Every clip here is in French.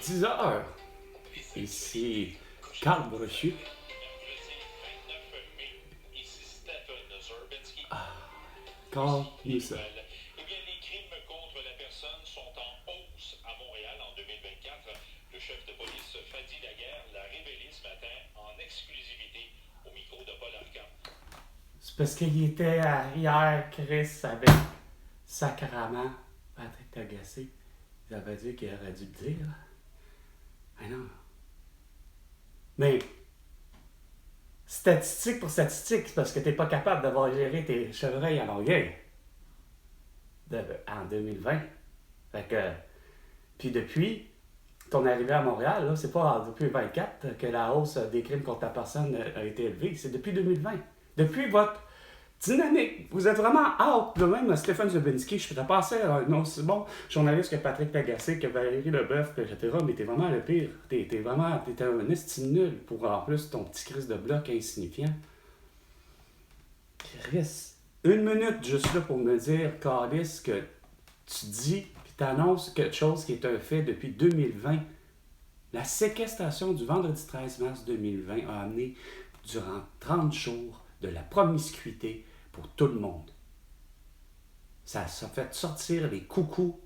10 heures. Ici, Carl Brochu. Carl Newsom. Eh bien, les crimes contre la personne sont en hausse à Montréal en 2024. Le chef de police Fadi Daguerre l'a révélé ce matin en exclusivité au micro de Paul Arcand. C'est parce qu'il était arrière, Chris, avec sacrament Patrick Lagacé. Il avait dit qu'il aurait dû le dire. Ah non. Mais, statistique pour statistique, c'est parce que t'es pas capable d'avoir géré tes chevreuils à Longueuil. En 2020. Fait que, puis depuis ton arrivée à Montréal, là, c'est pas depuis 2024 que la hausse des crimes contre la personne a été élevée. C'est depuis 2020. Depuis votre dynamique. Vous êtes vraiment out. De même, Stéphane Zubinski, je pourrais passer à un aussi bon journaliste que Patrick Lagacé, que Valérie Leboeuf, etc. Mais t'es vraiment le pire. T'es un estime nul pour en plus ton petit crise de bloc insignifiant. Chris, 1 minute juste là pour me dire, Carlis, que tu dis puis t'annonces quelque chose qui est un fait depuis 2020. La séquestration du vendredi 13 mars 2020 a amené durant 30 jours de la promiscuité pour tout le monde. Ça a fait sortir les coucous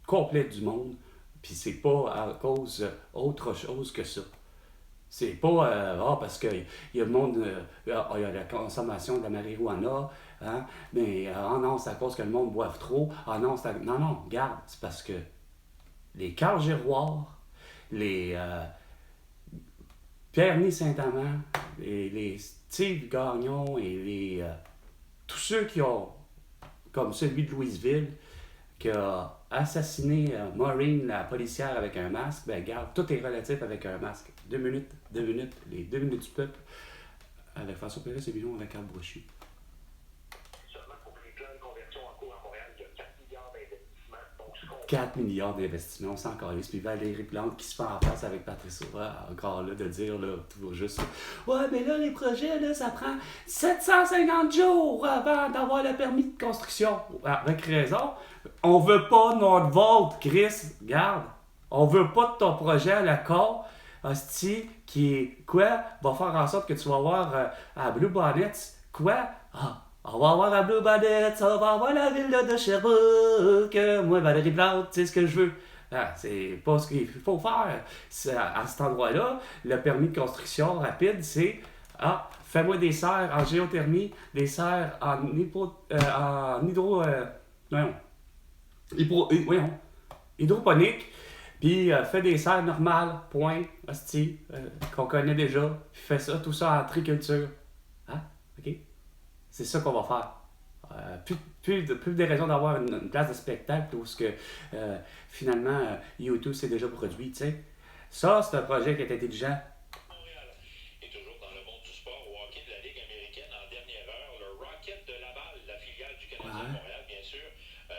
complets du monde, puis c'est pas à cause autre chose que ça. C'est pas parce qu'il y a le monde, il y a la consommation de la marijuana, hein, mais non, c'est à cause que le monde boive trop. Non, non, regarde, c'est parce que les Carl Giroir, les Pierre-Ny Saint-Amand, les Steve Gagnon et tous ceux qui ont, comme celui de Louisville, qui a assassiné Maureen, la policière, avec un masque, ben regarde, tout est relatif avec un masque. 2 minutes, les 2 minutes du peuple, avec François Pérez et Billon avec Carl Brochu. Seulement pour les plans de conversion en cours à Montréal, il y a 4 milliards d'investissements. Donc, 4 milliards d'investissements, on s'en calisse. Puis Valérie Plante qui se fait en face avec Patrice Aura, encore là, de dire, là, toujours juste, ouais, mais là, les projets, là, ça prend 750 jours avant d'avoir le permis de construction. Avec raison. On veut pas notre vote, Chris. Regarde. On veut pas de ton projet à la con, hostie, qui est, quoi, va faire en sorte que tu vas voir à Blue Bonnets, quoi, on va avoir à Blue Bonnets, on va avoir la ville de Sherbrooke, moi, Valérie Plante, c'est ce que je veux. C'est pas ce qu'il faut faire. À cet endroit-là, le permis de construction rapide, c'est, fais-moi des serres en géothermie, des serres en hydroponique, puis fais des serres normales, point, hostie, qu'on connaît déjà, puis fais ça, tout ça en triculture. OK? C'est ça qu'on va faire. Plus des raisons d'avoir une place de spectacle où finalement, YouTube s'est déjà produit, tu sais. Ça, c'est un projet qui est intelligent. Montréal. Et toujours dans le monde du sport, au hockey de la Ligue américaine, en dernière heure, le Rocket de Laval, la filiale du Canadien de Montréal, bien sûr,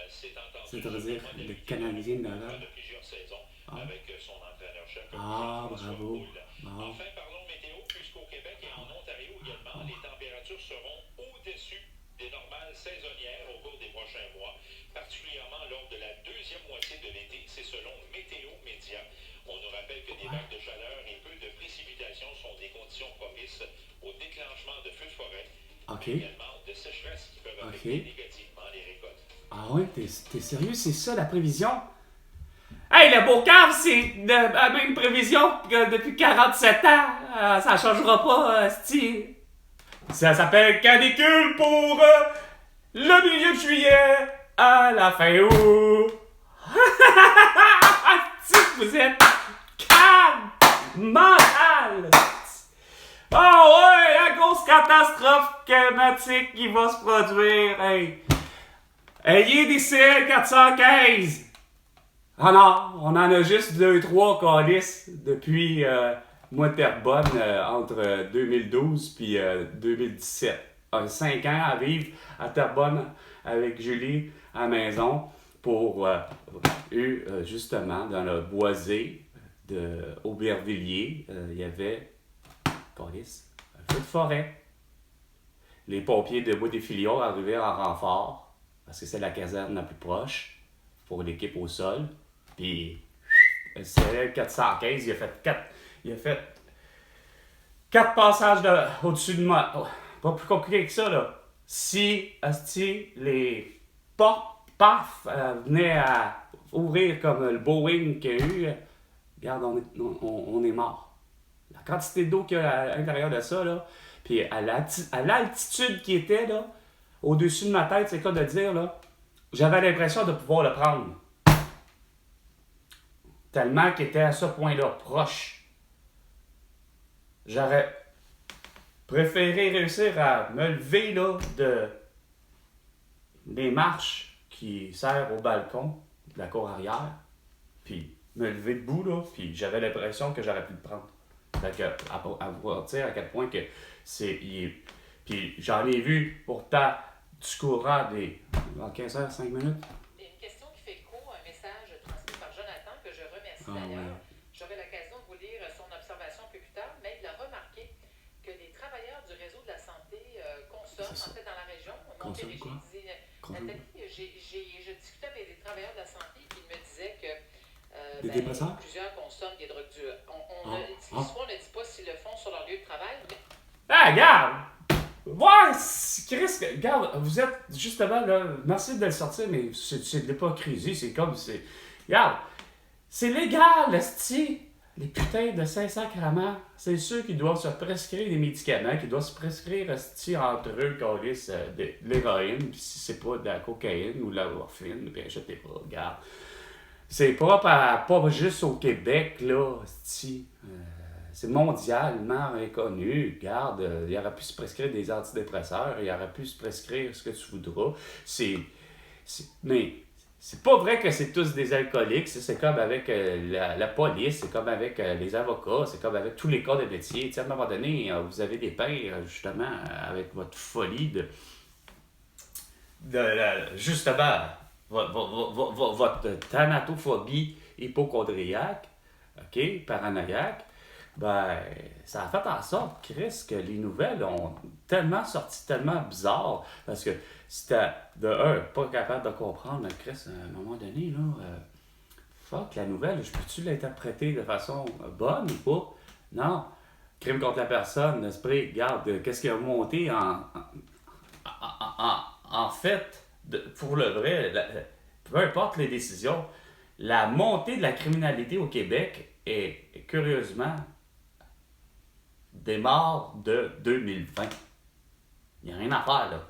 s'est entendu C'est-à-dire le Canadien de Laval. de plusieurs saisons avec son entraîneur-chef. Bravo. Enfin, parlons météo, puisqu'au Québec et en Ontario également, les températures seront au-dessus des normales saisonnières au cours des prochains mois, particulièrement lors de la deuxième moitié de l'été. C'est selon Météo Média. On nous rappelle que des vagues de chaleur et peu de précipitations sont des conditions propices au déclenchement de feux de forêt, mais également de sécheresse qui peuvent affecter négativement les récoltes. Ah ouais, t'es sérieux? C'est ça la prévision? Hey, le Beaucave, c'est la même prévision que depuis 47 ans. Ça changera pas, sti. Ça s'appelle canicule pour le milieu de juillet à la fin août. Si vous êtes calme, mental. Ouais, la grosse catastrophe climatique qui va se produire. Hey. Ayez des CL 415. Non, on en a juste 2-3 calices depuis moi Terrebonne entre 2012 puis 2017. 5 ans à vivre à Terrebonne avec Julie à la maison pour justement dans le boisé de Aubervilliers, il y avait calice, un feu de forêt. Les pompiers de Bois-des-Filions arrivaient en renfort parce que c'est la caserne la plus proche pour l'équipe au sol. Puis, CL 415, il a fait 4 passages au-dessus de moi. Oh, pas plus compliqué que ça, là. Si, asti, les portes, paf, venaient à ouvrir comme le Boeing qu'il y a eu, regarde, on est mort. La quantité d'eau qu'il y a à l'intérieur de ça, là, puis à l'altitude qui était, là, au-dessus de ma tête, c'est quoi de dire, là, j'avais l'impression de pouvoir le prendre. Tellement qu'il était à ce point-là, proche. J'aurais préféré réussir à me lever, là, des marches qui servent au balcon de la cour arrière, puis me lever debout, là, puis j'avais l'impression que j'aurais pu le prendre. Fait que, à voir à quel point que c'est... Puis j'en ai vu, pourtant, du courant des... En 15 heures, 5 minutes. Une question qui fait écho à un message transmis par Jonathan, que je remercie d'ailleurs. Ouais. J'aurai l'occasion de vous lire son observation un peu plus tard, mais il a remarqué que les travailleurs du réseau de la santé consomment, en fait, dans la région. Montérégie, Nathalie, je discutais avec des travailleurs de la santé qui me disaient que plusieurs consomment des drogues dures. L'histoire ne dit pas s'ils le font sur leur lieu de travail. Mais... Ah, regarde! Ouais, Chris, regarde, vous êtes justement là, merci de le sortir, mais c'est de l'hypocrisie, c'est comme, regarde, c'est légal, esti, les putains de Saint-Sacrement, c'est ceux qui doivent se prescrire des médicaments, qui doivent se prescrire, esti, entre eux, de l'héroïne, puis si c'est pas de la cocaïne ou de la morphine, puis achetez pas, regarde. C'est pas juste au Québec, là, esti. C'est mondialement reconnu. Regarde, il aurait pu se prescrire des antidépresseurs, il aurait pu se prescrire ce que tu voudras. Mais c'est pas vrai que c'est tous des alcooliques. C'est comme avec la police, c'est comme avec les avocats, c'est comme avec tous les corps de métier. À un moment donné, vous avez des pères, justement, avec votre folie justement, votre thanatophobie hypochondriaque, OK, paranoïaque. Ben, ça a fait en sorte, Chris, que les nouvelles ont tellement sorti, tellement bizarre. Parce que si t'es, pas capable de comprendre, Chris, à un moment donné, là, la nouvelle, je peux-tu l'interpréter de façon bonne ou pas? Non. Crime contre la personne, l'esprit, regarde, qu'est-ce qui a monté en fait, pour le vrai, peu importe les décisions, la montée de la criminalité au Québec est curieusement des morts de 2020. Il n'y a rien à faire, là.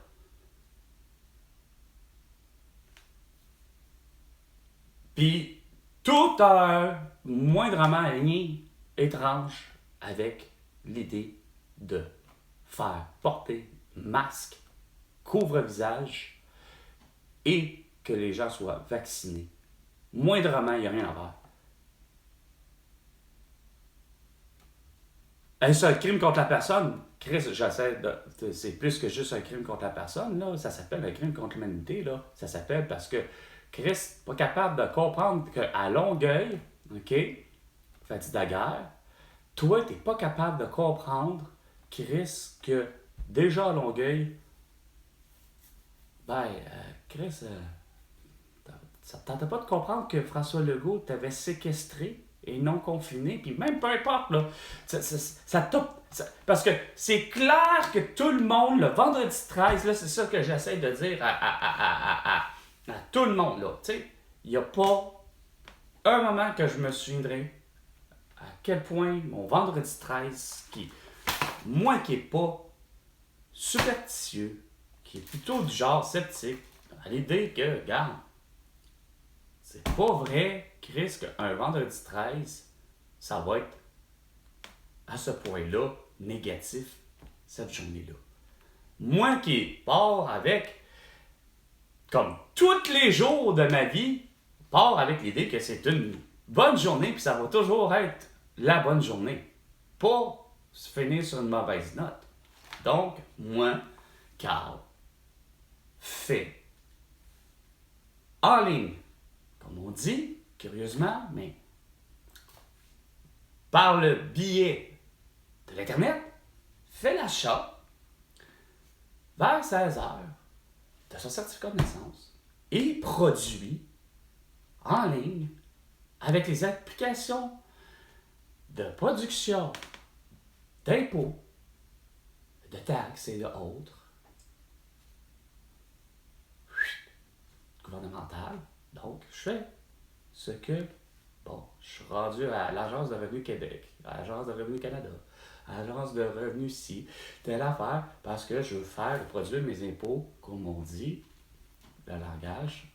Puis, tout a moindrement un lien étrange avec l'idée de faire porter masque, couvre-visage et que les gens soient vaccinés. Moindrement, il n'y a rien à faire. Est-ce un crime contre la personne? Chris, c'est plus que juste un crime contre la personne, là. Ça s'appelle un crime contre l'humanité, là. Ça s'appelle parce que Chris n'est pas capable de comprendre qu'à Longueuil, OK, fait de la guerre, toi, tu n'es pas capable de comprendre, Chris, que déjà à Longueuil, Chris, ça ne tentait pas de comprendre que François Legault t'avait séquestré et non confiné, puis même peu importe, là, parce que c'est clair que tout le monde, le vendredi 13, là, c'est ça que j'essaie de dire à tout le monde, là, tu sais, il n'y a pas un moment que je me souviendrai à quel point mon vendredi 13, moi qui n'ai pas superstitieux, qui est plutôt du genre sceptique, à l'idée que, regarde, c'est pas vrai, Chris, qu'un vendredi 13, ça va être à ce point-là négatif, cette journée-là. Moi qui pars avec, comme tous les jours de ma vie, pars avec l'idée que c'est une bonne journée, puis ça va toujours être la bonne journée. Pas se finir sur une mauvaise note. Donc, moi, Carl, fais en ligne, comme on dit, curieusement, mais par le biais de l'Internet, fais l'achat vers 16h de son certificat de naissance et produit en ligne avec les applications de production, d'impôts, de taxes et d'autres, gouvernementales. Donc, je fais ce que, je suis rendu à l'Agence de Revenu Québec, à l'Agence de Revenu Canada, à l'Agence de Revenu ici, telle affaire, parce que je veux faire produire mes impôts, comme on dit, le langage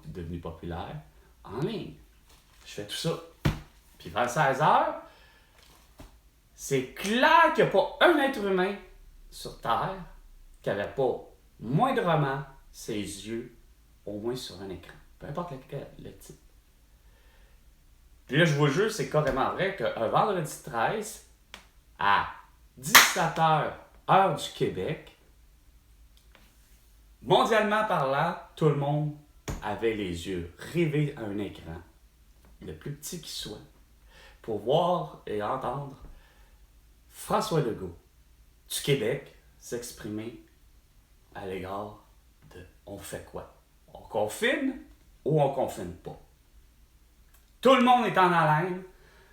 devenu populaire, en ligne. Je fais tout ça. Puis vers 16h, c'est clair qu'il n'y a pas un être humain sur Terre qui n'avait pas moindrement ses yeux au moins sur un écran. Peu importe le type. Puis là, je vous jure, c'est carrément vrai qu'un vendredi 13, à 17h, heure du Québec, mondialement parlant, tout le monde avait les yeux rivés à un écran, le plus petit qui soit, pour voir et entendre François Legault du Québec s'exprimer à l'égard de « on fait quoi? On confine ou on confine pas? » Tout le monde est en haleine,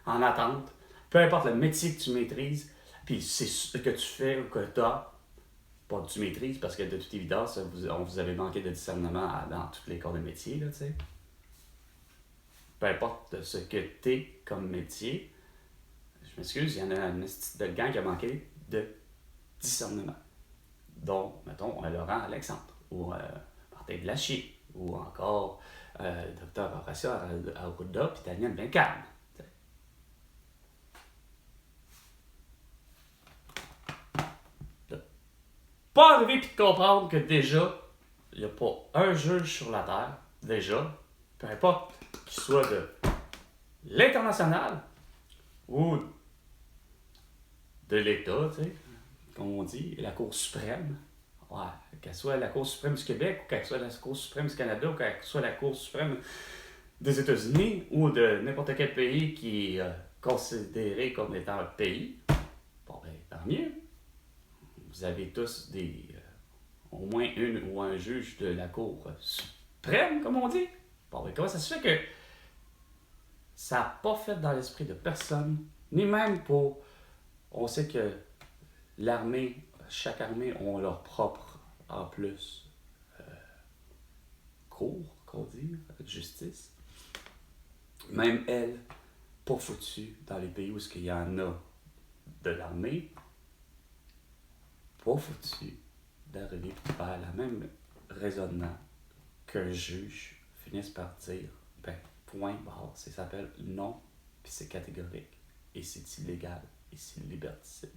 en attente, peu importe le métier que tu maîtrises, puis c'est ce que tu fais ou que tu as, pas que tu maîtrises, parce que de toute évidence, on vous avait manqué de discernement dans tous les corps de métier, là, tu sais. Peu importe ce que tu es comme métier, je m'excuse, il y en a une petite de gang qui a manqué de discernement. Donc, mettons, Laurent Alexandre, ou Martin Blachier, ou encore Dr. Horacio Arruda, puis Daniel Bencarne. Pas arriver puis de comprendre que déjà, il n'y a pas un juge sur la Terre, déjà, peu importe qu'il soit de l'international ou de l'État, tu sais, comme on dit, la Cour suprême. Ouais, qu'elle soit la Cour suprême du Québec, ou qu'elle soit la Cour suprême du Canada, ou qu'elle soit la Cour suprême des États-Unis, ou de n'importe quel pays qui est considéré comme étant un pays. Bon, ben, tant mieux. Vous avez tous au moins une ou un juge de la Cour suprême, comme on dit. Bon, ben, comment ça se fait que ça n'a pas fait dans l'esprit de personne, ni même pour... On sait que l'armée, chaque armée ont leur propre, en plus, cour, qu'on dit, justice. Même elle, pas foutue dans les pays où il y en a de l'armée, pas foutu d'arriver pour faire le même raisonnement qu'un juge finisse par dire, ben, point barre, ça s'appelle non, puis c'est catégorique, et c'est illégal, et c'est liberticide.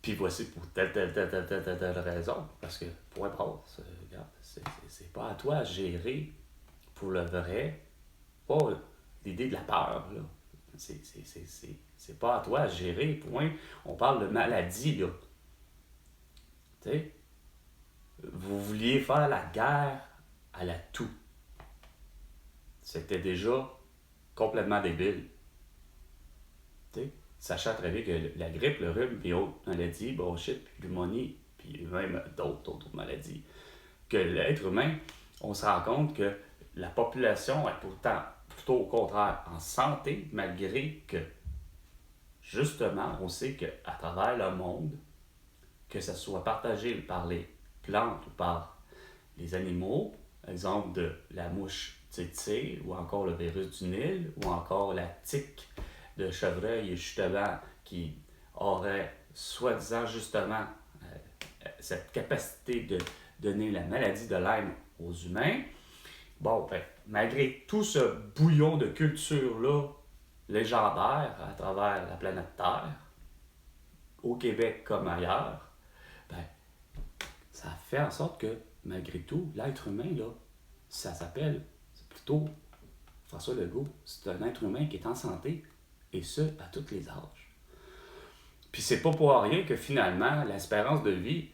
Puis voici pour telle raison, parce que point barre, regarde, c'est pas à toi à gérer pour le vrai, pas l'idée de la peur, là. C'est pas à toi à gérer, point. On parle de maladie, là. Tu sais, vous vouliez faire la guerre à la toux. C'était déjà complètement débile. Tu sais, sachant très bien que la grippe, le rhume, puis autres maladies, bronchite, puis pneumonie, puis même d'autres maladies, que l'être humain, on se rend compte que la population est pourtant plutôt au contraire en santé, malgré que justement, on sait qu'à travers le monde, que ce soit partagé par les plantes ou par les animaux, exemple de la mouche tsetse, ou encore le virus du Nil, ou encore la tique de chevreuil, justement, qui aurait soi-disant justement cette capacité de donner la maladie de Lyme aux humains. Bon, ben, malgré tout ce bouillon de culture-là, légendaire à travers la planète Terre, au Québec comme ailleurs, ben, ça fait en sorte que, malgré tout, l'être humain, là, ça s'appelle, c'est plutôt François Legault, c'est un être humain qui est en santé, et ce, à tous les âges. Puis c'est pas pour rien que finalement, l'espérance de vie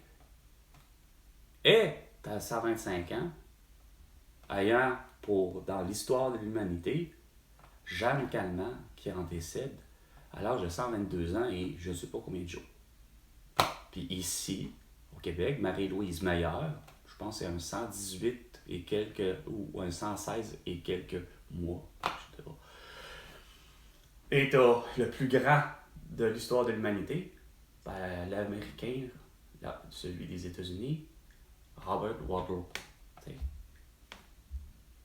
est à 125 ans, ayant dans l'histoire de l'humanité, Jeanne Calment qui en décède à l'âge de 122 ans et je ne sais pas combien de jours. Puis ici, au Québec, Marie-Louise Meilleur, je pense que c'est un 118 et quelques, ou un 116 et quelques mois, etc. Et t'as le plus grand de l'histoire de l'humanité, ben, l'Américain, celui des États-Unis, Robert Waddle. T'sais.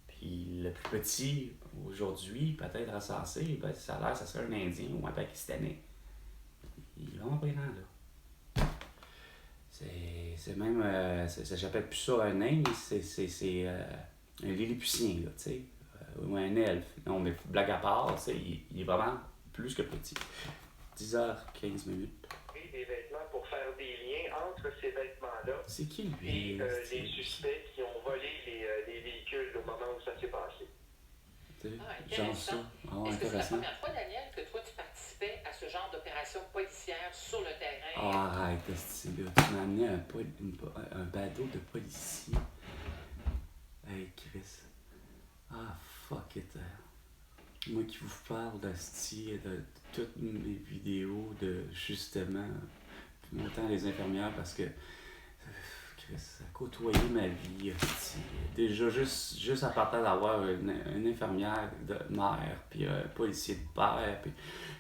Puis le plus petit, aujourd'hui, peut-être recensé, ben, ça a l'air, ça serait un Indien ou un Pakistanais. Il est vraiment pas grand, là. C'est même, ça s'appelle plus ça un nain, c'est un Lilliputien, là, tu sais, ou un elfe. Non, mais blague à part, il est vraiment plus que petit. 10h15. Et des vêtements pour faire des liens entre ces vêtements-là C'est qui, et lui? les suspects qui ont volé les véhicules au moment où ça s'est passé. Genre ça. Ah, Est-ce que c'est la intéressant. première fois, Daniel, que toi, tu participais à ce genre d'opération policière sur le terrain? Ah, arrête, là. Tu m'as amené un badaud de policier. Hey, Chris. Ah, fuck it. Moi qui vous parle de toutes mes vidéos de, justement, autant les infirmières parce que Chris, ça a côtoyé ma vie. Déjà, juste à partir d'avoir une infirmière de mère, puis un policier de père,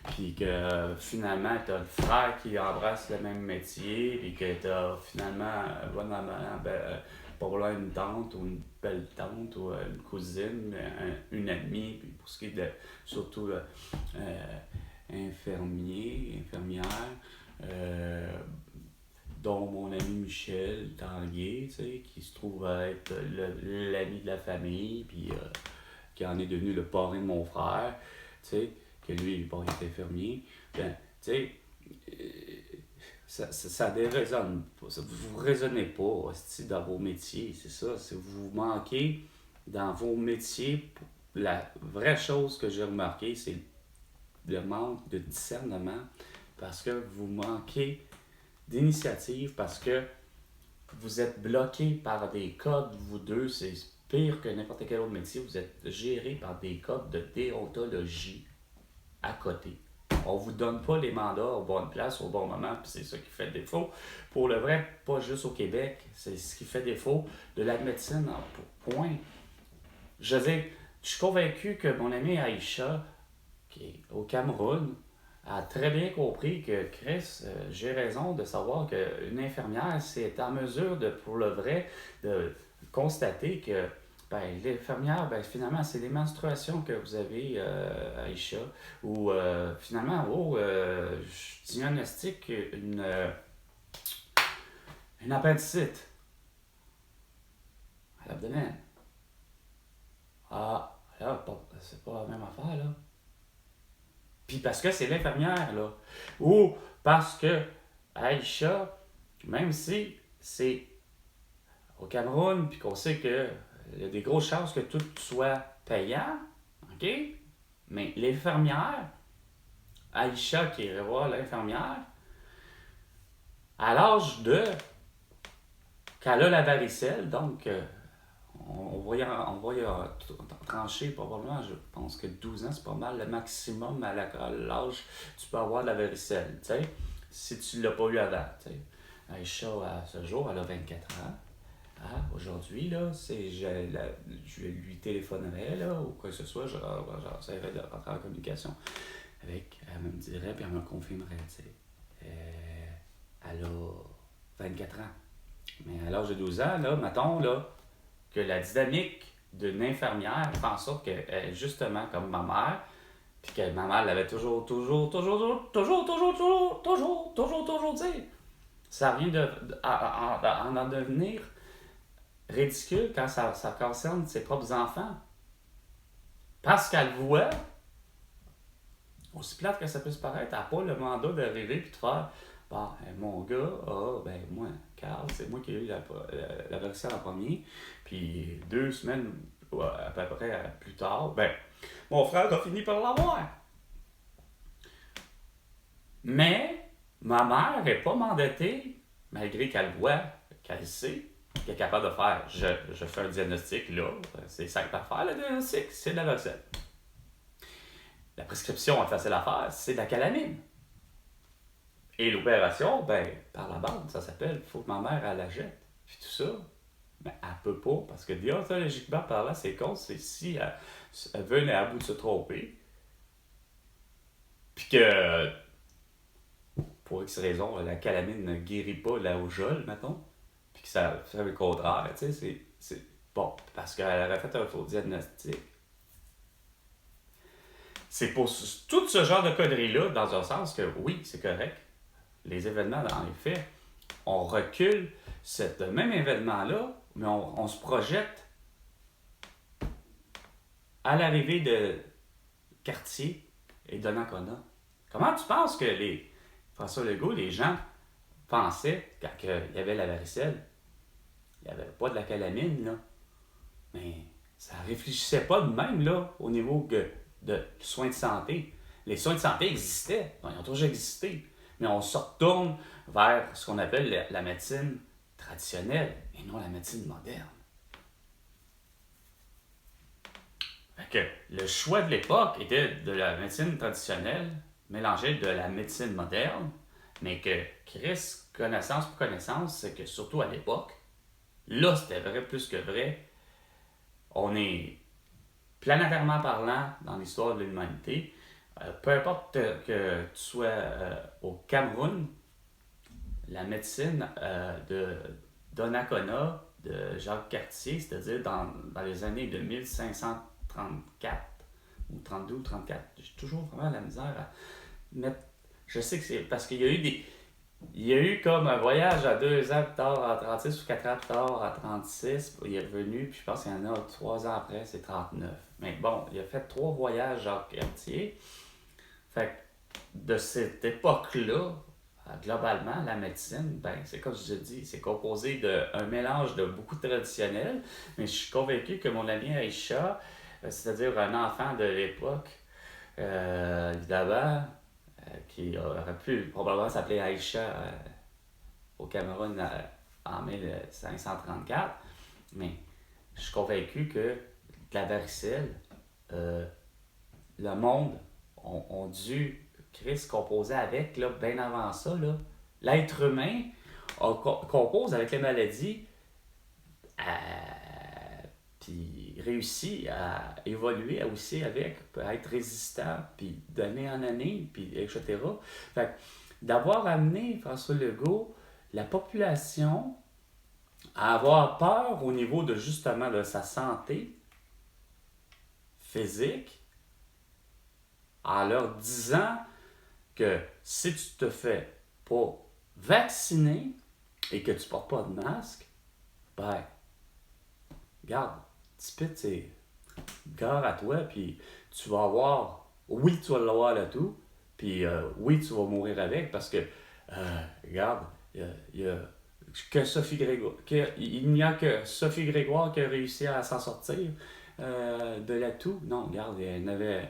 puis que finalement, t'as le frère qui embrasse le même métier, puis que t'as finalement, pas une tante ou une belle tante ou une cousine, une amie, puis pour ce qui est de, surtout infirmière, dont mon ami Michel Tanguay, tu sais, qui se trouve être l'ami de la famille, puis qui en est devenu le parrain de mon frère, tu sais, que lui, il est infirmier. Ben, tu sais, ça déraisonne pas. Vous ne raisonnez pas aussi dans vos métiers, c'est ça. Si vous manquez dans vos métiers, la vraie chose que j'ai remarqué, c'est le manque de discernement, parce que vous manquez d'initiative, parce que vous êtes bloqué par des codes, vous deux, c'est pire que n'importe quel autre métier, vous êtes géré par des codes de déontologie à côté. On vous donne pas les mandats aux bonnes places au bon moment, puis c'est ça qui fait défaut. Pour le vrai, pas juste au Québec, c'est ce qui fait défaut de la médecine en point. Je veux dire, je suis convaincu que mon amie Aïcha, qui est au Cameroun, a très bien compris que Chris, j'ai raison de savoir qu'une infirmière, c'est en mesure de, pour le vrai, de constater que l'infirmière, finalement, c'est les menstruations que vous avez, Aïcha, ou finalement, je diagnostique une appendicite à l'abdomen. Ah, là, c'est pas la même affaire, là. Puis parce que c'est l'infirmière, là. Ou parce que Aïcha, même si c'est au Cameroun, puis qu'on sait qu'il y a des grosses chances que tout soit payant, OK? Mais l'infirmière, Aïcha qui irait voir l'infirmière, à l'âge de... qu'elle a la varicelle, donc on va y trancher probablement, je pense que 12 ans, c'est pas mal le maximum à l'âge tu peux avoir de la varicelle, tu sais, si tu l'as pas eu avant, tu sais. Aïcha, à ce jour, elle a 24 ans. Aujourd'hui, là, je lui téléphonerais, là, ou quoi que ce soit, j'essaierais de rentrer en communication avec, elle me dirait, puis elle me confirmerait, tu sais. Elle a 24 ans. Mais à l'âge de 12 ans, là, mettons, là, que la dynamique d'une infirmière fait en sorte qu'elle, justement, comme ma mère, puis que ma mère l'avait toujours dit, ça vient en devenir ridicule quand ça concerne ses propres enfants. Parce qu'elle voit, aussi plate que ça peut se paraître, elle n'a pas le mandat d'arriver et de faire bon, mon gars, moi, Carl, c'est moi qui ai eu la varicelle en premier, puis 2 semaines à peu près plus tard, mon frère a fini par l'avoir. Mais ma mère n'est pas mandatée, malgré qu'elle voit, qu'elle sait, qu'elle est capable de faire. Je fais un diagnostic, là, c'est simple à faire, le diagnostic, c'est de la varicelle. La prescription est facile à faire, c'est de la calamine. Et l'opération, par la bande, ça s'appelle, il faut que ma mère, elle la jette. Puis tout ça, Mais elle peut pas, parce que déontologiquement parlant, c'est con, c'est si elle venait à bout de se tromper, puis que, pour X raison, la calamine ne guérit pas la rougeole, mettons, puis que ça fait le contraire, tu sais, c'est bon, parce qu'elle aurait fait un faux diagnostic. C'est pour tout ce genre de conneries-là, dans un sens que, oui, c'est correct, les événements, dans les faits, on recule ce même événement-là, mais on se projette à l'arrivée de Cartier et Donnacona. Comment tu penses que François Legault, les gens pensaient, quand il y avait la varicelle, il n'y avait pas de la calamine, là, mais ça ne réfléchissait pas de même, là, au niveau de soins de santé. Les soins de santé existaient, ils ont toujours existé, mais on se retourne vers ce qu'on appelle la médecine traditionnelle et non la médecine moderne. Fait que le choix de l'époque était de la médecine traditionnelle mélangée de la médecine moderne, mais que Chris, connaissance pour connaissance, c'est que surtout à l'époque, là c'était vrai plus que vrai, on est planétairement parlant dans l'histoire de l'humanité, peu importe que tu sois au Cameroun, la médecine de Donnacona, de Jacques Cartier, c'est-à-dire dans les années de 1534 ou 32 ou 34, j'ai toujours vraiment la misère à mettre. Je sais que c'est parce qu'il y a eu il y a eu comme un voyage à 2 ans plus tard, à 36 ou 4 ans plus tard, à 36, il est revenu, puis je pense qu'il y en a 3 ans après, c'est 39. Mais bon, il a fait 3 voyages Jacques Cartier. Fait que de cette époque-là, globalement, la médecine, ben, c'est comme je te dis, c'est composé d'un mélange de beaucoup de traditionnels, mais je suis convaincu que mon ami Aïcha, c'est-à-dire un enfant de l'époque, évidemment, qui aurait pu probablement s'appeler Aïcha au Cameroun en 1534, mais je suis convaincu que de la varicelle, le monde ont dû Chris composer avec, là, bien avant ça. Là. L'être humain compose avec les maladies, puis réussit à évoluer aussi avec, à être résistant, puis d'année en année, puis etc. Fait que, d'avoir amené François Legault, la population, à avoir peur au niveau de justement de sa santé physique, en leur disant que si tu te fais pas vacciner et que tu portes pas de masque, ben, regarde, tipite, c'est gare à toi, puis tu vas avoir, oui, tu vas l'avoir là tout, puis oui, tu vas mourir avec, parce que, regarde, il y a que Sophie Grégoire, il n'y a que Sophie Grégoire qui a réussi à s'en sortir de l'atout. Non, regarde, il y en avait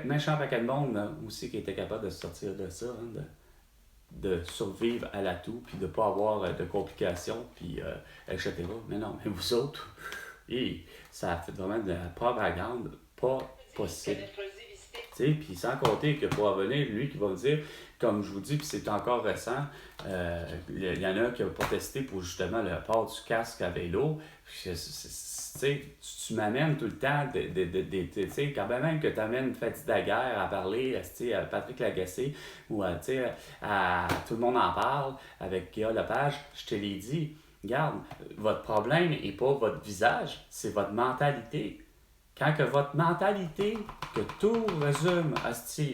méchant paquet de monde aussi qui était capable de se sortir de ça, hein, de survivre à l'atout, puis de ne pas avoir de complications, puis etc. Mais non, mais vous autres, ça a fait vraiment de la propagande pas possible. Puis sans compter que pour revenir, lui qui va me dire, comme je vous dis, puis c'est encore récent, il y en a un qui a protesté pour justement le port du casque à vélo. Tu m'amènes tout le temps, quand même que tu amènes Fatih Daguerre à parler à Patrick Lagacé ou à Tout le monde en parle avec Guillaume Lepage, je te l'ai dit, regarde, votre problème n'est pas votre visage, c'est votre mentalité. Quand que votre mentalité, que tout résume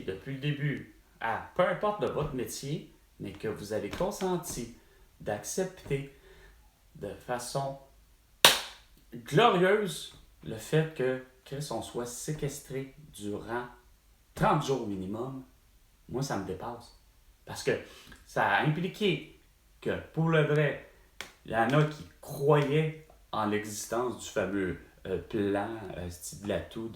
depuis le début, à peu importe de votre métier, mais que vous avez consenti d'accepter de façon glorieuse le fait que Chris, on soit séquestré durant 30 jours minimum, moi ça me dépasse. Parce que ça a impliqué que pour le vrai, il y en a qui croyaient en l'existence du fameux plan de l'atout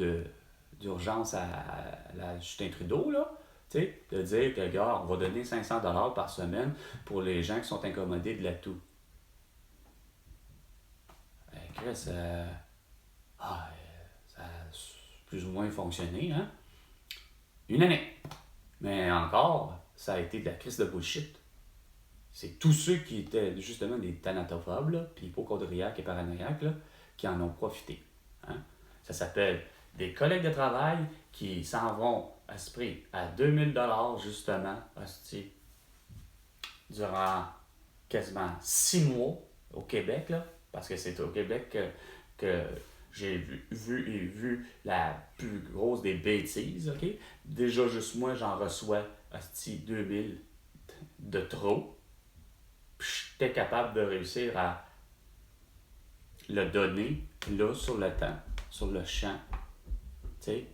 d'urgence à Justin Trudeau, là, de dire que, gars, on va donner 500$ par semaine pour les gens qui sont incommodés de l'atout. Chris, ça a plus ou moins fonctionné, hein? Une année. Mais encore, ça a été de la crise de bullshit. c'est tous ceux qui étaient justement des thanatophobes, là, puis hypochondriaques et paranoïaques, là, qui en ont profité. Hein? Ça s'appelle des collègues de travail qui s'en vont à ce prix à 2000 $ justement, hostie, durant quasiment 6 mois au Québec, là, parce que c'est au Québec que j'ai vu la plus grosse des bêtises, OK? Déjà, juste moi, j'en reçois, hostie, 2000 de trop. Puis j'étais capable de réussir à le donner, là, sur le temps, sur le champ. Tu sais,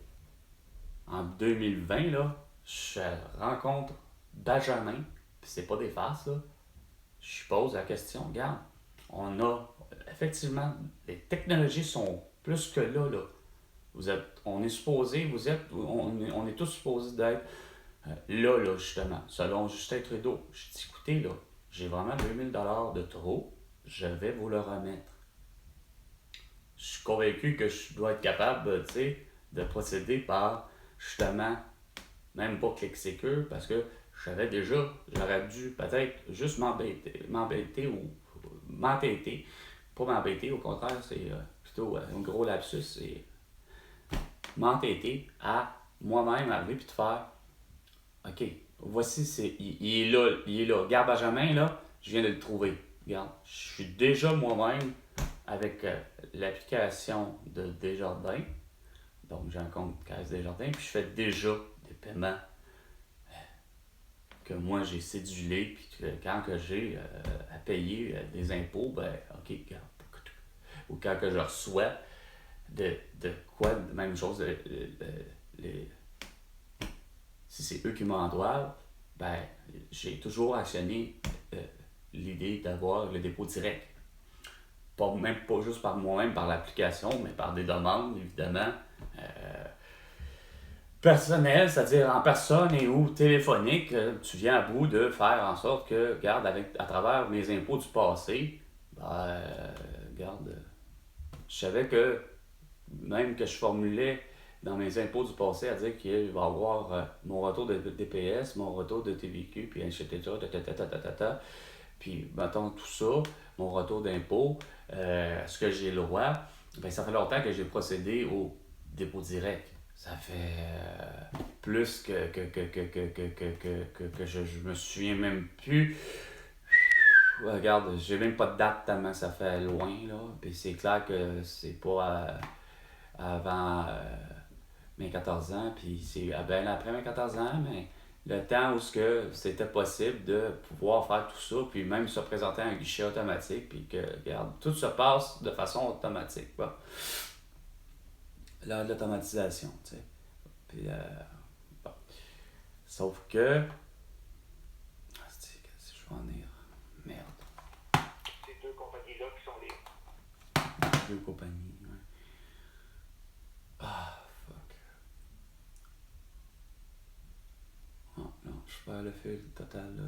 en 2020, là, je rencontre Benjamin, puis c'est pas des farces, là. Je pose la question, regarde, on a, effectivement, les technologies sont plus que là. On est supposé, on est tous supposés d'être là, justement, selon Justin Trudeau. Je dis, écoutez, là, j'ai vraiment 2000 $ de trop, je vais vous le remettre. Je suis convaincu que je dois être capable, tu sais, de procéder par, justement, même pas clic sécure, parce que je savais déjà, j'aurais dû peut-être juste m'embêter ou m'entêter. Pas m'embêter, au contraire, c'est plutôt un gros lapsus, c'est m'entêter à moi-même arriver puis te faire OK, voici, il est là. Regarde Benjamin, là, je viens de le trouver. Regarde, je suis déjà moi-même avec l'application de Desjardins. Donc, j'ai un compte Caisse Desjardins, puis je fais déjà des paiements que moi j'ai cédulés, puis que quand que j'ai à payer des impôts, ben, OK, regarde. Ou quand que je reçois de quoi, même chose, si c'est eux qui m'en doivent, ben, j'ai toujours actionné l'idée d'avoir le dépôt direct. Même pas juste par moi-même, par l'application, mais par des demandes, évidemment, personnelles, c'est-à-dire en personne et ou téléphonique. Tu viens à bout de faire en sorte que, regarde, à travers mes impôts du passé, ben, regarde, je savais que, même que je formulais dans mes impôts du passé à dire qu'il va y avoir mon retour de DPS, mon retour de TVQ, puis etc. Puis, mettons tout ça, mon retour d'impôt, ce que j'ai le droit, ben, ça fait longtemps que j'ai procédé au dépôt direct. Ça fait plus que je me souviens même plus. Regarde, j'ai même pas de date tellement ça fait loin, là. Puis c'est clair que c'est pas avant mes 14 ans, puis c'est bien après mes 14 ans, mais le temps où c'était possible de pouvoir faire tout ça, puis même se présenter à un guichet automatique, puis que, regarde, tout se passe de façon automatique. Bon. Là, l'automatisation, tu sais. Puis, bon. Sauf que... Qu'est-ce que je vais en dire? Merde. Ces deux compagnies-là qui sont les... Deux compagnies, ouais. Ah, fuck. Oh, non, je perds le fil total là,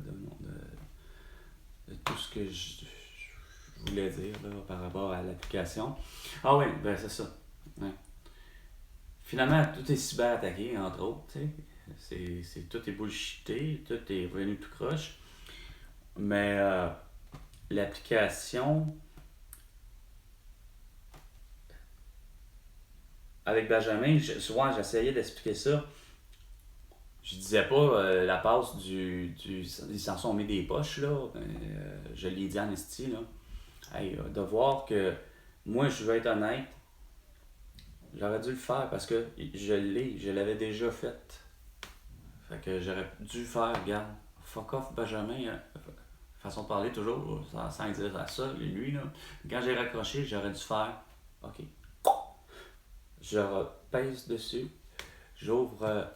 de tout ce que je voulais dire là, par rapport à l'application. Ah oui, ben c'est ça. Ouais. Finalement, tout est cyber-attaqué, entre autres. Tout est bullshité, tout est revenu tout croche. Mais l'application, avec Benjamin, souvent j'essayais d'expliquer ça. Je disais pas la passe ils s'en sont mis des poches, là. Je l'ai dit en esti, là. Hey, de voir que moi, je veux être honnête, j'aurais dû le faire parce que je l'avais déjà fait. Fait que j'aurais dû faire, regarde, fuck off Benjamin, façon de parler toujours, sans dire à ça, lui, là. Quand j'ai raccroché, j'aurais dû faire, OK. Je pèse dessus, j'ouvre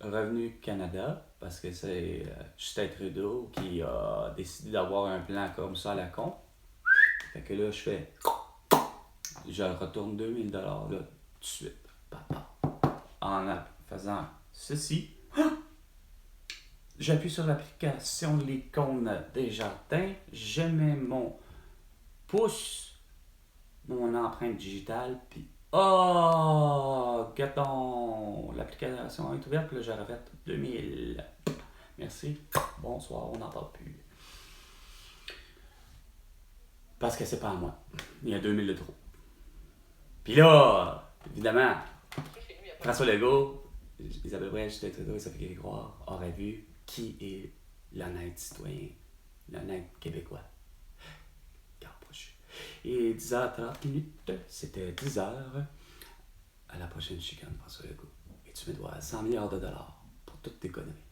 Revenu Canada, parce que c'est Justin Trudeau qui a décidé d'avoir un plan comme ça à la con. Fait que là, je retourne 2000 $ là, tout de suite, papa. En faisant ceci, j'appuie sur l'application de l'icône Desjardins, je mets mon pouce, mon empreinte digitale, puis gâton! L'application est ouverte, là, j'aurais fait 2000. Merci, bonsoir, on n'en parle plus. Parce que c'est pas à moi. Il y a 2000 de trop. Puis là, évidemment, Chez nous, il y a pas François Legault, Isabelle Brèche, Justin Trudeau et Sophie Grégoire auraient vu qui est l'honnête citoyen, l'honnête québécois. Proche. Et 10h30, c'était 10h. À la prochaine chicane, François Legault. Et tu me dois 100 milliards de dollars pour toutes tes conneries.